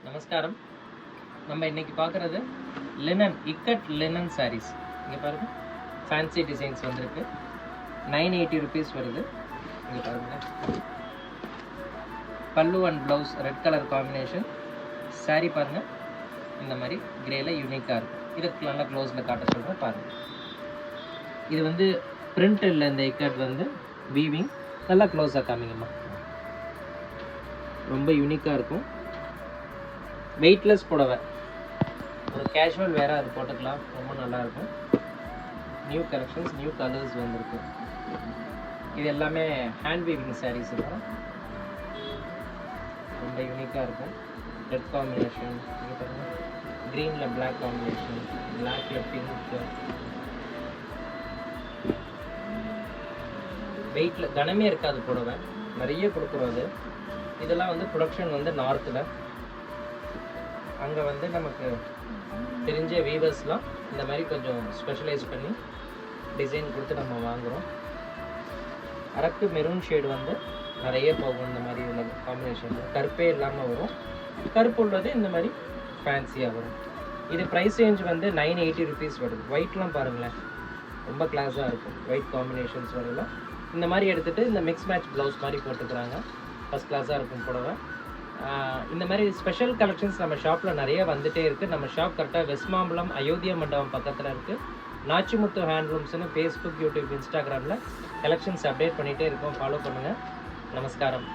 நமஸ்காரம். நம்ம இன்னைக்கு பார்க்குறது லினன் இக்கட் லினன் சாரீஸ். இங்கே பாருங்க, ஃபேன்சி டிசைன்ஸ் வந்திருக்கு. 980 rupees வருது. இங்கே பாருங்க, பல்லு and blouse red colour combination. Sari பாருங்க, இந்த மாதிரி கிரேல யூனிக்காக இருக்கும். இதுக்கு நல்லா க்ளோஸில் காட்ட சொல்கிறேன் பாருங்கள். இது வந்து பிரிண்ட் இல்லை, இந்த இக்கட் வந்து வீவிங். நல்லா க்ளோஸாக காமிங்கம்மா. ரொம்ப யூனிக்காக இருக்கும். வெயிட்லெஸ் புடவை, ஒரு கேஷுவல் வேற அது போட்டுக்கலாம், ரொம்ப நல்லாயிருக்கும். நியூ கலெக்ஷன்ஸ், நியூ கலர்ஸ் வந்திருக்கு. இது எல்லாமே ஹேண்ட் வீவிங் சாரீஸ் இருக்கும். ரொம்ப யூனிக்காக இருக்கும். ரெட் காம்பினேஷன், இங்கே பாருங்க, க்ரீனில் பிளாக் காம்பினேஷன், பிளாக்ல பிங்க். வெயிட்டில் கனமே இருக்காது புடவை, நிறைய கொடுக்குறது. இதெல்லாம் வந்து ப்ரொடக்ஷன் வந்து நார்த்தில். அங்கே வந்து நமக்கு தெரிஞ்ச வீவர்ஸ்லாம் இந்த மாதிரி கொஞ்சம் ஸ்பெஷலைஸ் பண்ணி டிசைன் கொடுத்து நம்ம வாங்குகிறோம். அரக்கு மெரூன் ஷேடு வந்து நிறைய போகும். இந்த மாதிரி உள்ள காம்பினேஷனில் கருப்பே இல்லாமல் வரும். கருப்பு உள்ளது இந்த மாதிரி ஃபேன்சியாக வரும். இது ப்ரைஸ் ரேஞ்ச் வந்து 980 rupees வருது. ஒயிட்லாம் பாருங்களேன், ரொம்ப கிளாஸாக இருக்கும். ஒயிட் காம்பினேஷன்ஸ் வரலாம். இந்த மாதிரி எடுத்துகிட்டு இந்த மிக்ஸ் மேட்ச் ப்ளவுஸ் மாதிரி போட்டுக்கிறாங்க. ஃபஸ்ட் கிளாஸாக இருக்கும் புடவை. இந்த மாதிரி ஸ்பெஷல் கலெக்ஷன்ஸ் நம்ம ஷாப்பில் நிறைய வந்துகிட்டே இருக்குது. நம்ம ஷாப் கரெக்டாக வெஸ்ட் மாம்பலம் அயோத்தியா மண்டபம் பக்கத்தில் இருக்குது. நாச்சிமுத்து ஹேண்ட்லூம்ஸ்னு ஃபேஸ்புக், யூடியூப், இன்ஸ்டாகிராமில் கலெக்ஷன்ஸ் அப்டேட் பண்ணிகிட்டே இருக்கோம். ஃபாலோ பண்ணுங்கள். நமஸ்காரம்.